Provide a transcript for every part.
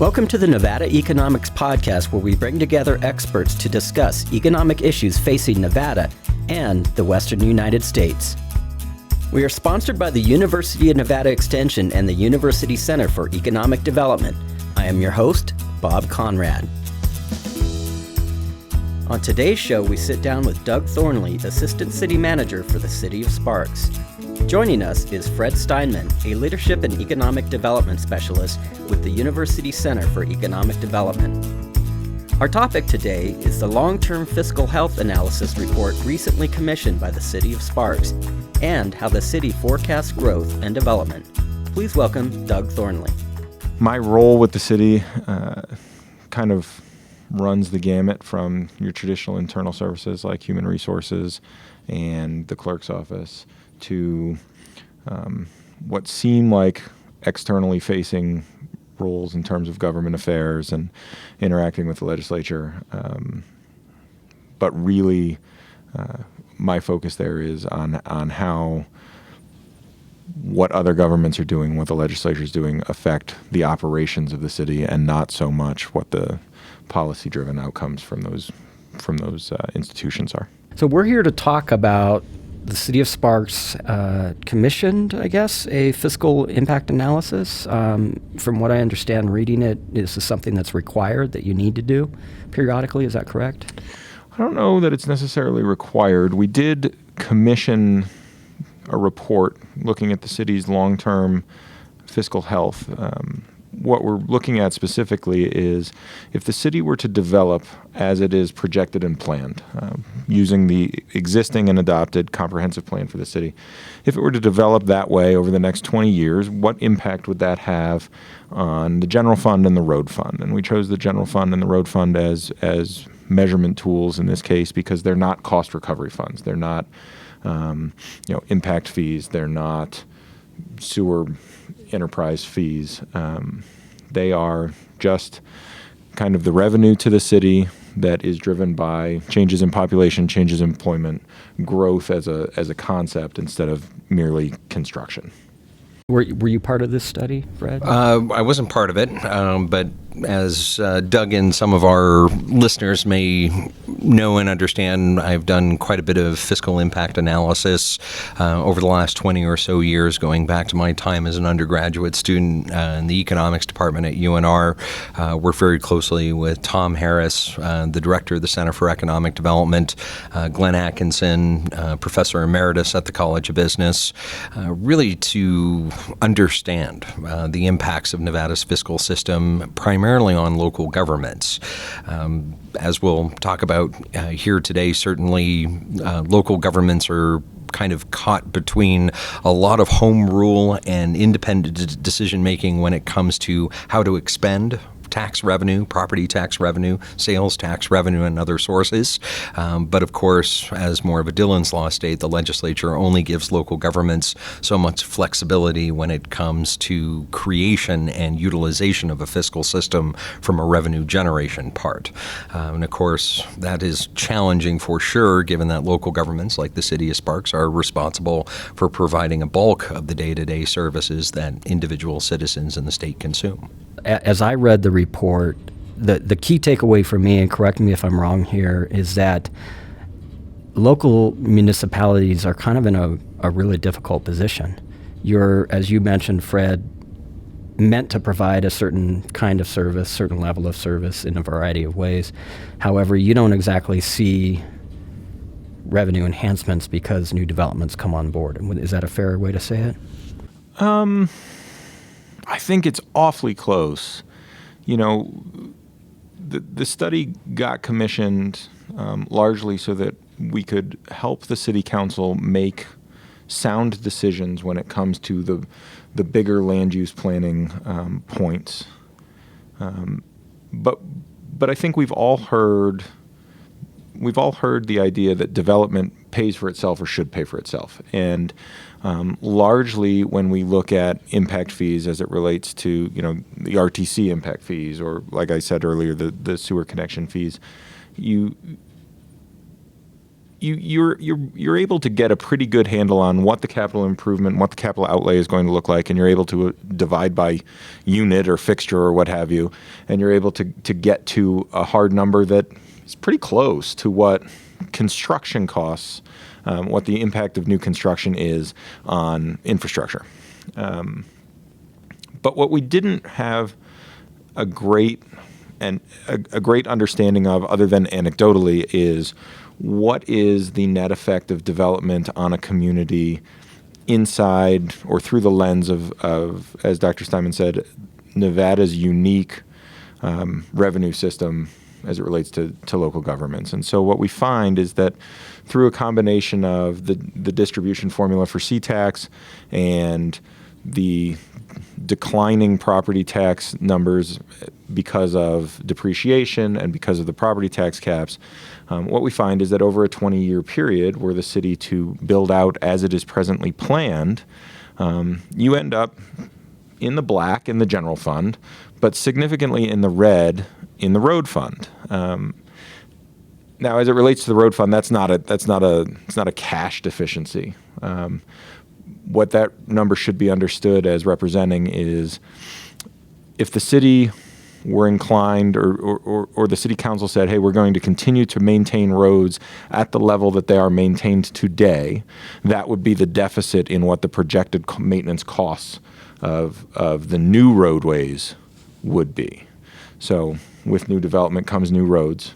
Welcome to the Nevada Economics Podcast, where we bring together experts to discuss economic issues facing Nevada and the Western United States. We are sponsored by the University of Nevada Extension and the University Center for Economic Development. I am your host, Bob Conrad. On today's show, we sit down with Doug Thornley, Assistant City Manager for the City of Sparks. Joining us is Fred Steinmann, a Leadership and Economic Development Specialist with the University Center for Economic Development. Our topic today is the Long-Term Fiscal Health Analysis Report recently commissioned by the City of Sparks and how the city forecasts growth and development. Please welcome Doug Thornley. My role with the city kind of runs the gamut from your traditional internal services like human resources and the clerk's office to what seem like externally facing roles in terms of government affairs and interacting with the legislature. But really, my focus there is on how what other governments are doing, what the legislature is doing, affect the operations of the city, and not so much what the policy-driven outcomes from those institutions are. So we're here to talk about the City of Sparks commissioned, I guess, a fiscal impact analysis. From what I understand, reading it, this is something that's required that you need to do periodically. Is that correct? I don't know that it's necessarily required. We did commission a report looking at the city's long-term fiscal health. What we're looking at specifically is if the city were to develop as it is projected and planned, using the existing and adopted comprehensive plan for the city, if it were to develop that way over the next 20 years, what impact would that have on the general fund and the road fund? And we chose the general fund and the road fund as measurement tools in this case because they're not cost recovery funds. They're not impact fees. They're not sewer enterprise fees. They are just kind of the revenue to the city that is driven by changes in population, changes in employment, growth as a concept instead of merely construction. Were you part of this study, Fred? I wasn't part of it, but as Doug and some of our listeners may know and understand, I've done quite a bit of fiscal impact analysis over the last 20 or so years, going back to my time as an undergraduate student in the economics department at UNR. Worked very closely with Tom Harris, the director of the Center for Economic Development, Glenn Atkinson, professor emeritus at the College of Business, really to understand the impacts of Nevada's fiscal system, primarily on local governments. As we'll talk about here today, certainly local governments are kind of caught between a lot of home rule and independent decision-making when it comes to how to expend tax revenue, property tax revenue, sales tax revenue, and other sources. But of course, as more of a Dillon's Law state, the legislature only gives local governments so much flexibility when it comes to creation and utilization of a fiscal system from a revenue generation part. And of course, that is challenging for sure, given that local governments like the City of Sparks are responsible for providing a bulk of the day-to-day services that individual citizens in the state consume. As I read the report, the key takeaway for me, and correct me if I'm wrong here, is that local municipalities are kind of in a really difficult position. You're, as you mentioned, Fred, meant to provide a certain kind of service, certain level of service in a variety of ways. However, you don't exactly see revenue enhancements because new developments come on board. Is that a fair way to say it? I think it's awfully close. The study got commissioned largely so that we could help the city council make sound decisions when it comes to the bigger land use planning points. But I think we've all heard the idea that development pays for itself or should pay for itself. And largely when we look at impact fees as it relates to, the RTC impact fees, or like I said earlier, the sewer connection fees, you're able to get a pretty good handle on what the capital improvement, what the capital outlay is going to look like, and you're able to divide by unit or fixture or what have you, and you're able to get to a hard number that is pretty close to what construction costs, what the impact of new construction is on infrastructure. But what we didn't have a great understanding of, other than anecdotally, is what is the net effect of development on a community inside or through the lens of, as Dr. Steinmann said, Nevada's unique revenue system as it relates to local governments. And so what we find is that through a combination of the distribution formula for C-tax and the declining property tax numbers because of depreciation and because of the property tax caps, what we find is that over a 20-year period, were the city to build out as it is presently planned, you end up in the black in the general fund, but significantly in the red in the road fund. Now, as it relates to the road fund, that's not a cash deficiency. What that number should be understood as representing is if the city were inclined or the city council said, hey, we're going to continue to maintain roads at the level that they are maintained today, that would be the deficit in what the projected maintenance costs of the new roadways would be. So with new development comes new roads.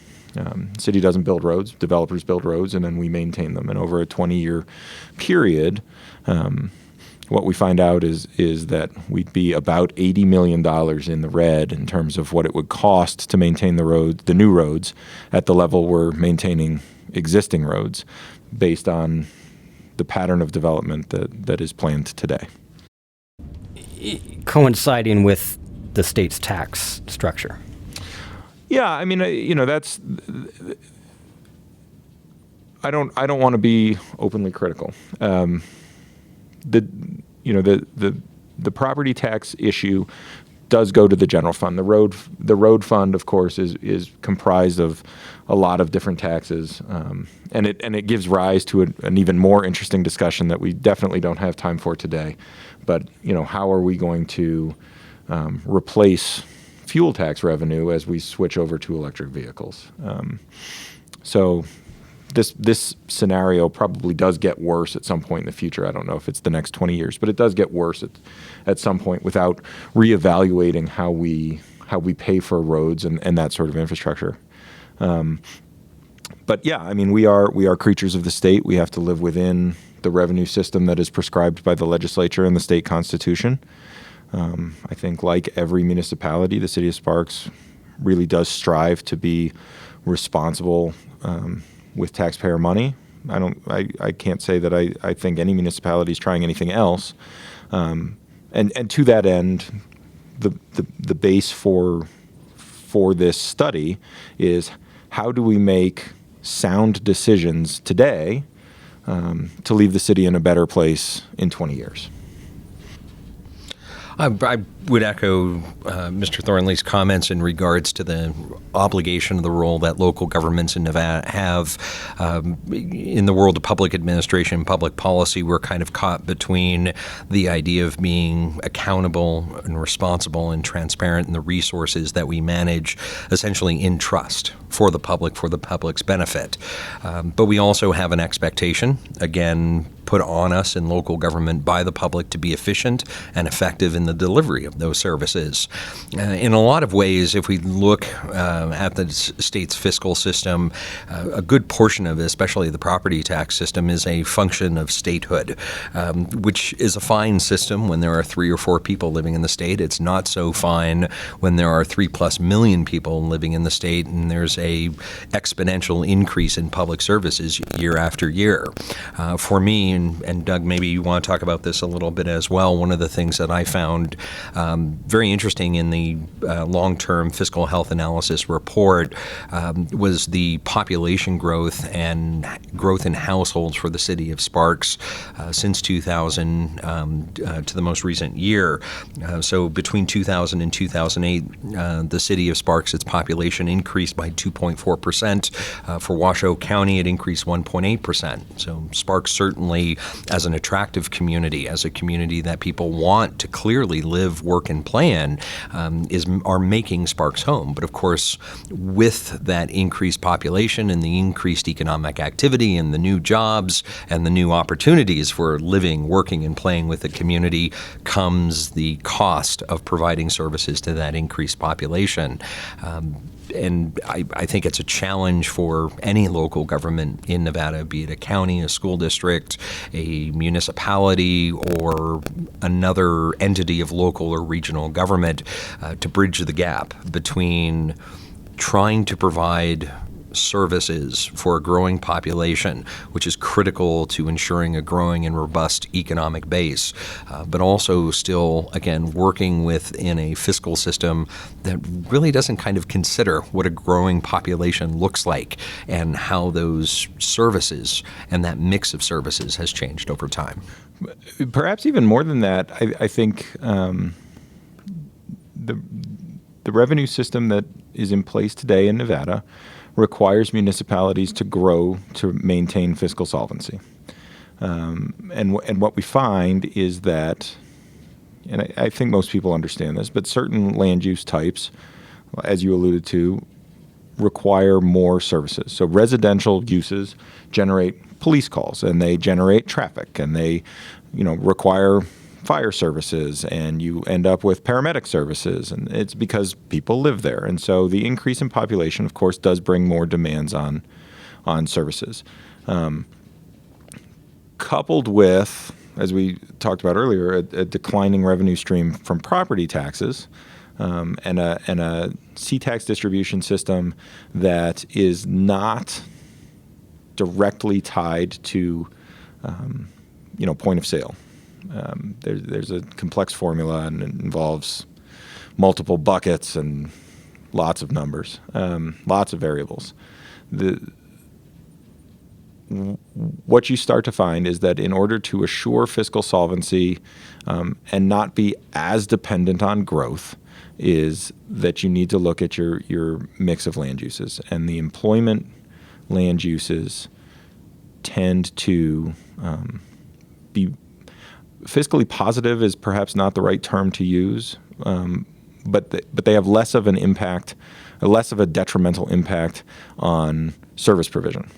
City doesn't build roads, developers build roads, and then we maintain them. And over a 20-year period, what we find out is that we'd be about $80 million in the red in terms of what it would cost to maintain the new roads at the level we're maintaining existing roads based on the pattern of development that is planned today. Coinciding with the state's tax structure. Yeah, I mean, that's. I don't want to be openly critical. The property tax issue does go to the general fund. The road fund, of course, is comprised of a lot of different taxes, and it gives rise to an even more interesting discussion that we definitely don't have time for today. But how are we going to replace fuel tax revenue as we switch over to electric vehicles? So this scenario probably does get worse at some point in the future. I don't know if it's the next 20 years, but it does get worse at some point without reevaluating how we pay for roads and that sort of infrastructure. But yeah, I mean, we are creatures of the state. We have to live within the revenue system that is prescribed by the legislature and the state constitution. I think, like every municipality, the city of Sparks really does strive to be responsible with taxpayer money. I can't say that I think any municipality is trying anything else. And to that end, the base for this study is how do we make sound decisions today to leave the city in a better place in 20 years. I would echo Mr. Thornley's comments in regards to the obligation of the role that local governments in Nevada have. In the world of public administration, public policy, we're kind of caught between the idea of being accountable and responsible and transparent in the resources that we manage, essentially in trust for the public's benefit. But we also have an expectation, again, put on us in local government by the public to be efficient and effective in the delivery of those services. In a lot of ways, if we look at the state's fiscal system, a good portion of it, especially the property tax system, is a function of statehood, which is a fine system when there are 3 or 4 people living in the state. It's not so fine when there are 3+ million people living in the state and there's a exponential increase in public services year after year. For me, and Doug, maybe you want to talk about this a little bit as well. One of the things that I found very interesting in the long-term fiscal health analysis report was the population growth and growth in households for the city of Sparks since 2000 to the most recent year. So between 2000 and 2008, the city of Sparks, its population increased by 2.4%. For Washoe County, it increased 1.8%. So Sparks certainly, as an attractive community, as a community that people want to clearly live, work, and play in, are making Sparks home. But of course, with that increased population and the increased economic activity and the new jobs and the new opportunities for living, working, and playing with the community comes the cost of providing services to that increased population. And I think it's a challenge for any local government in Nevada, be it a county, a school district, a municipality, or another entity of local or regional government, to bridge the gap between trying to provide services for a growing population, which is critical to ensuring a growing and robust economic base, but also still, again, working within a fiscal system that really doesn't kind of consider what a growing population looks like and how those services and that mix of services has changed over time. Perhaps even more than that, I think the revenue system that is in place today in Nevada requires municipalities to grow to maintain fiscal solvency. And what we find is that, and I think most people understand this, but certain land use types, as you alluded to, require more services. So residential uses generate police calls, and they generate traffic, and they, require fire services, and you end up with paramedic services, and it's because people live there. And so the increase in population, of course, does bring more demands on services. Coupled with, as we talked about earlier, a declining revenue stream from property taxes, and a C-tax distribution system that is not directly tied to point of sale. There's a complex formula, and it involves multiple buckets and lots of numbers, lots of variables. What you start to find is that in order to assure fiscal solvency and not be as dependent on growth, is that you need to look at your mix of land uses. And the employment land uses tend to be fiscally positive is perhaps not the right term to use, but they have less of an impact, less of a detrimental impact on service provision.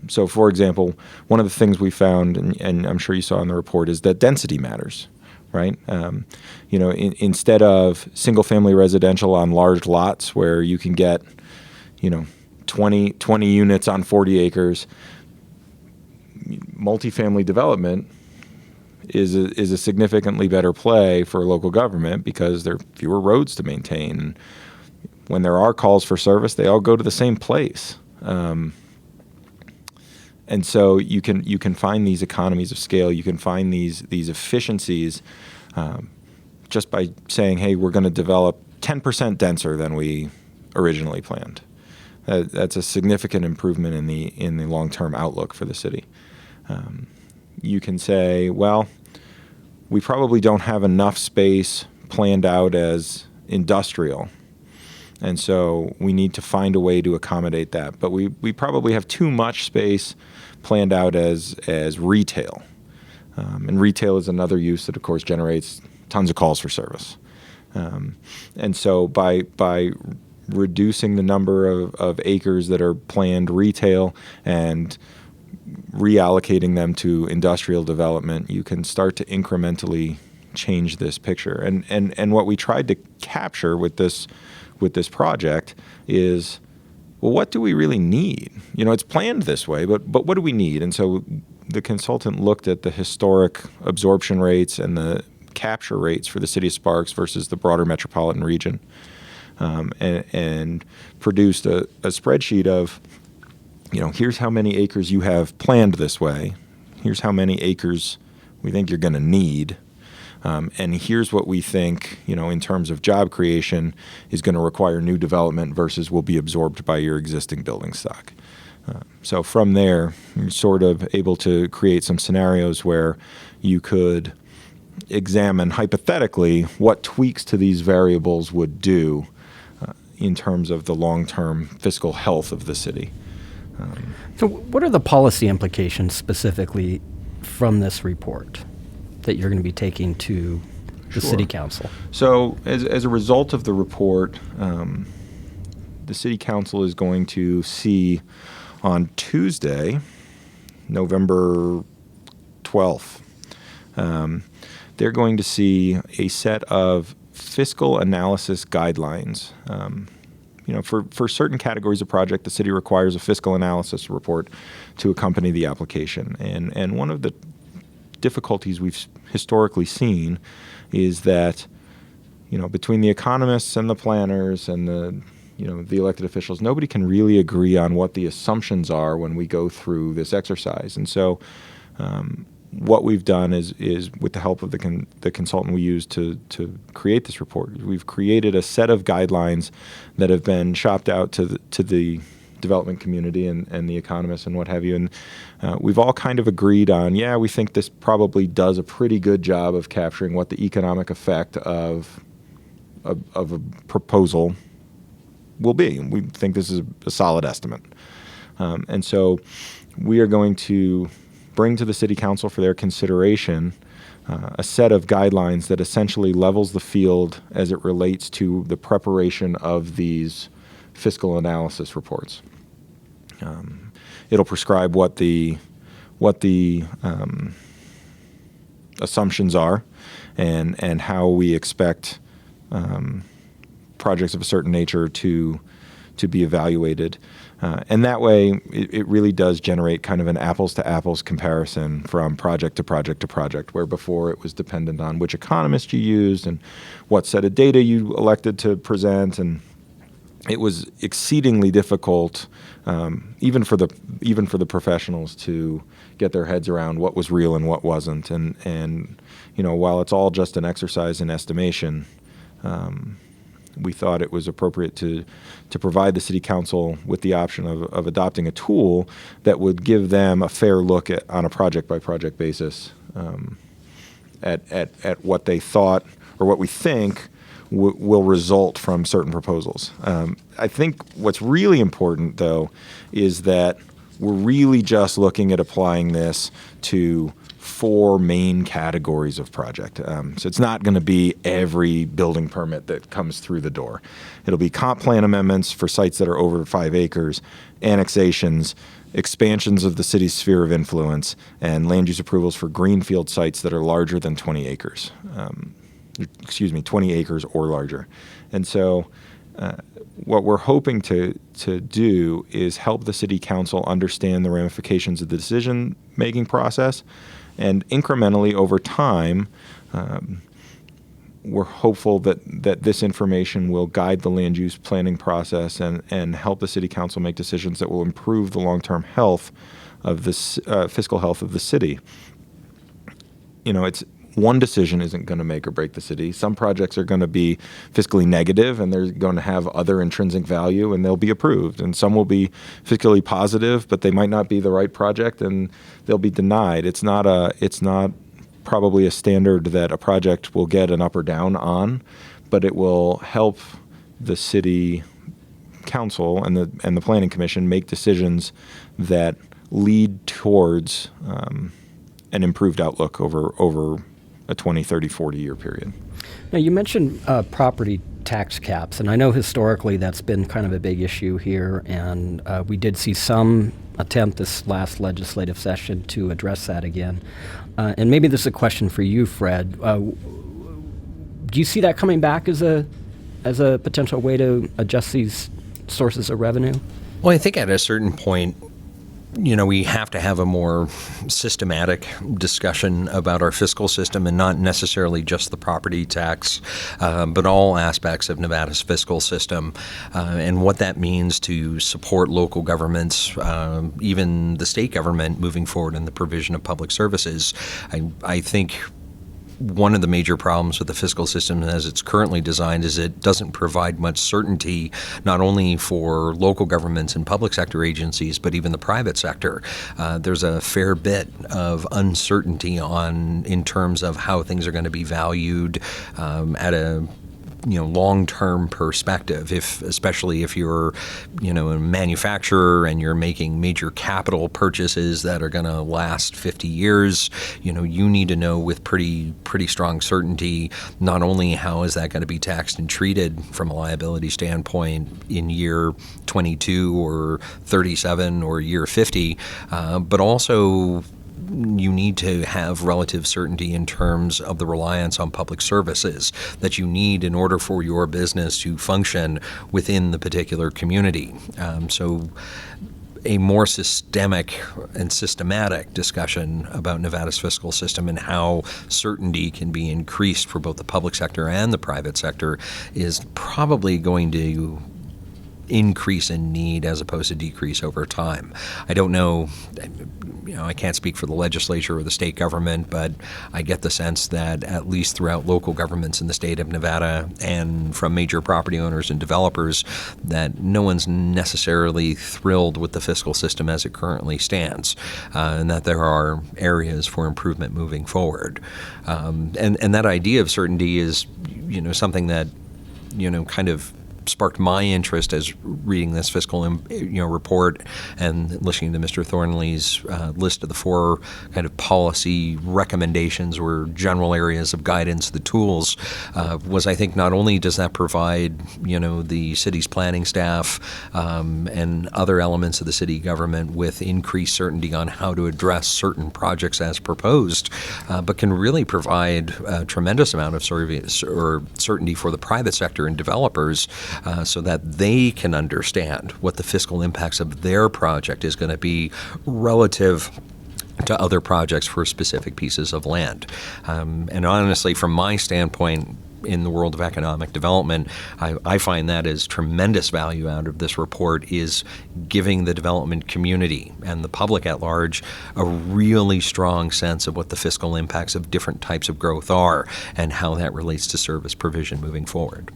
So, for example, one of the things we found, and I'm sure you saw in the report, is that density matters, right? Instead of single-family residential on large lots where you can get, 20 units on 40 acres, multifamily development is a significantly better play for local government because there are fewer roads to maintain. When there are calls for service, they all go to the same place. And so you can find these economies of scale. You can find these efficiencies just by saying, hey, we're going to develop 10% denser than we originally planned. That's a significant improvement in the long-term outlook for the city. You can say, well, we probably don't have enough space planned out as industrial, and so we need to find a way to accommodate that. But we probably have too much space planned out as retail. And retail is another use that, of course, generates tons of calls for service. And so by reducing the number of acres that are planned retail and reallocating them to industrial development, you can start to incrementally change this picture. And what we tried to capture with this project is, well, what do we really need? It's planned this way, but what do we need? And so the consultant looked at the historic absorption rates and the capture rates for the city of Sparks versus the broader metropolitan region, and produced a spreadsheet of, here's how many acres you have planned this way. Here's how many acres we think you're going to need. And here's what we think, in terms of job creation, is going to require new development versus will be absorbed by your existing building stock. So from there, you're sort of able to create some scenarios where you could examine hypothetically what tweaks to these variables would do in terms of the long-term fiscal health of the city. So what are the policy implications specifically from this report that you're going to be taking to the Sure. City Council? So as a result of the report, the City Council is going to see on Tuesday, November 12th, they're going to see a set of fiscal analysis guidelines. For certain categories of project, the city requires a fiscal analysis report to accompany the application. And one of the difficulties we've historically seen is that, between the economists and the planners and the elected officials, nobody can really agree on what the assumptions are when we go through this exercise. And so what we've done is with the help of the consultant we used to create this report, we've created a set of guidelines that have been shopped out to the development community and the economists and what have you. And we've all kind of agreed on, we think this probably does a pretty good job of capturing what the economic effect of a proposal will be. We think this is a solid estimate. And so we are going to bring to the City Council for their consideration a set of guidelines that essentially levels the field as it relates to the preparation of these fiscal analysis reports. It'll prescribe what the assumptions are and how we expect projects of a certain nature to be evaluated. And that way, it really does generate kind of an apples-to-apples comparison from project to project to project, where before it was dependent on which economist you used and what set of data you elected to present, and it was exceedingly difficult, even for the professionals, to get their heads around what was real and what wasn't. And while it's all just an exercise in estimation, we thought it was appropriate to provide the City Council with the option of adopting a tool that would give them a fair look on a project-by-project basis at what they thought or what we think will result from certain proposals. I think what's really important, though, is that we're really just looking at applying this to 4 main categories of project. So it's not going to be every building permit that comes through the door. It'll be comp plan amendments for sites that are over 5 acres, annexations, expansions of the city's sphere of influence, and land use approvals for greenfield sites that are larger than 20 acres. 20 acres or larger. And so what we're hoping to do is help the City Council understand the ramifications of the decision-making process. And incrementally over time, we're hopeful that this information will guide the land use planning process and help the City Council make decisions that will improve the long-term health of this fiscal health of the city. It's one decision isn't going to make or break the city. Some projects are going to be fiscally negative, and they're going to have other intrinsic value, and they'll be approved. And some will be fiscally positive, but they might not be the right project, and they'll be denied. It's not probably a standard that a project will get an up or down on, but it will help the City Council and the Planning Commission make decisions that lead towards an improved outlook over a 20, 30, 40-year period. Now, you mentioned property tax caps, and I know historically that's been kind of a big issue here, and we did see some attempt this last legislative session to address that again. And maybe this is a question for you, Fred. Do you see that coming back as a potential way to adjust these sources of revenue? Well, I think at a certain point, we have to have a more systematic discussion about our fiscal system, and not necessarily just the property tax, but all aspects of Nevada's fiscal system, and what that means to support local governments, even the state government, moving forward in the provision of public services. I think one of the major problems with the fiscal system as it's currently designed is it doesn't provide much certainty, not only for local governments and public sector agencies, but even the private sector. There's a fair bit of uncertainty in terms of how things are going to be valued at a long-term perspective, especially if you're, a manufacturer and you're making major capital purchases that are going to last 50 years, you need to know with pretty strong certainty, not only how is that going to be taxed and treated from a liability standpoint in year 22 or 37 or year 50, but also you need to have relative certainty in terms of the reliance on public services that you need in order for your business to function within the particular community. So a more systemic and systematic discussion about Nevada's fiscal system and how certainty can be increased for both the public sector and the private sector is probably going to increase in need as opposed to decrease over time. I don't know, I can't speak for the legislature or the state government, but I get the sense that at least throughout local governments in the state of Nevada and from major property owners and developers, that no one's necessarily thrilled with the fiscal system as it currently stands, and that there are areas for improvement moving forward. And that idea of certainty is, something that, kind of sparked my interest as reading this fiscal report and listening to Mr. Thornley's list of the 4 kind of policy recommendations or general areas of guidance, the tools, was I think not only does that provide the city's planning staff and other elements of the city government with increased certainty on how to address certain projects as proposed, but can really provide a tremendous amount of certainty for the private sector and developers, so that they can understand what the fiscal impacts of their project is going to be relative to other projects for specific pieces of land. And honestly, from my standpoint, in the world of economic development, I find that is tremendous value out of this report, is giving the development community and the public at large a really strong sense of what the fiscal impacts of different types of growth are and how that relates to service provision moving forward.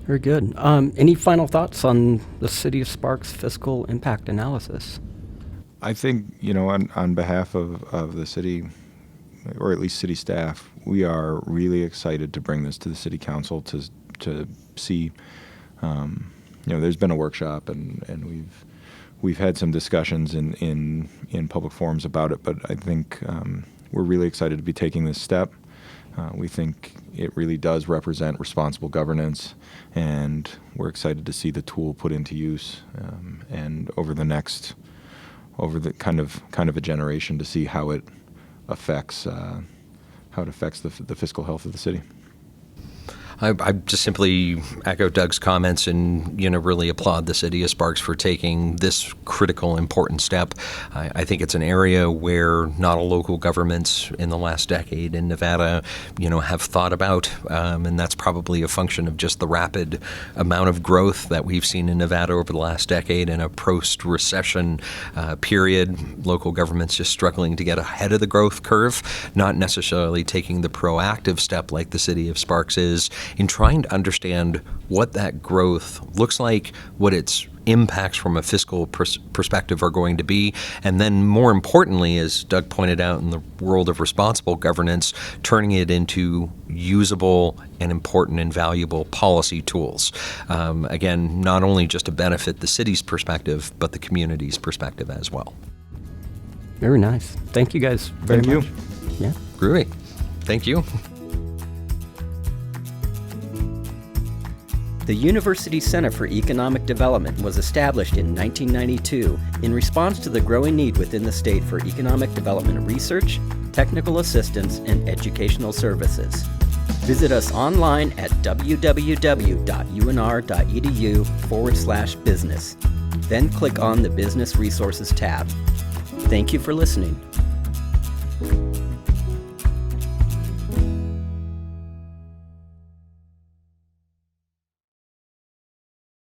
Very good. Any final thoughts on the City of Sparks fiscal impact analysis? I think, on behalf of the city, or at least city staff, we are really excited to bring this to the city council to see. There's been a workshop and we've had some discussions in public forums about it, but I think we're really excited to be taking this step. We think it really does represent responsible governance, and we're excited to see the tool put into use, and over the kind of a generation, to see how it affects the fiscal health of the city. I just simply echo Doug's comments and, really applaud the city of Sparks for taking this critical, important step. I think it's an area where not all local governments in the last decade in Nevada, have thought about, and that's probably a function of just the rapid amount of growth that we've seen in Nevada over the last decade in a post-recession period. Local governments just struggling to get ahead of the growth curve, not necessarily taking the proactive step like the city of Sparks is, in trying to understand what that growth looks like, what its impacts from a fiscal perspective are going to be, and then more importantly, as Doug pointed out, in the world of responsible governance, turning it into usable and important and valuable policy tools. Again, not only just to benefit the city's perspective, but the community's perspective as well. Very nice. Thank you guys very much. Thank you. Yeah. Groovy. Thank you. The University Center for Economic Development was established in 1992 in response to the growing need within the state for economic development research, technical assistance, and educational services. Visit us online at www.unr.edu/business. Then click on the Business Resources tab. Thank you for listening.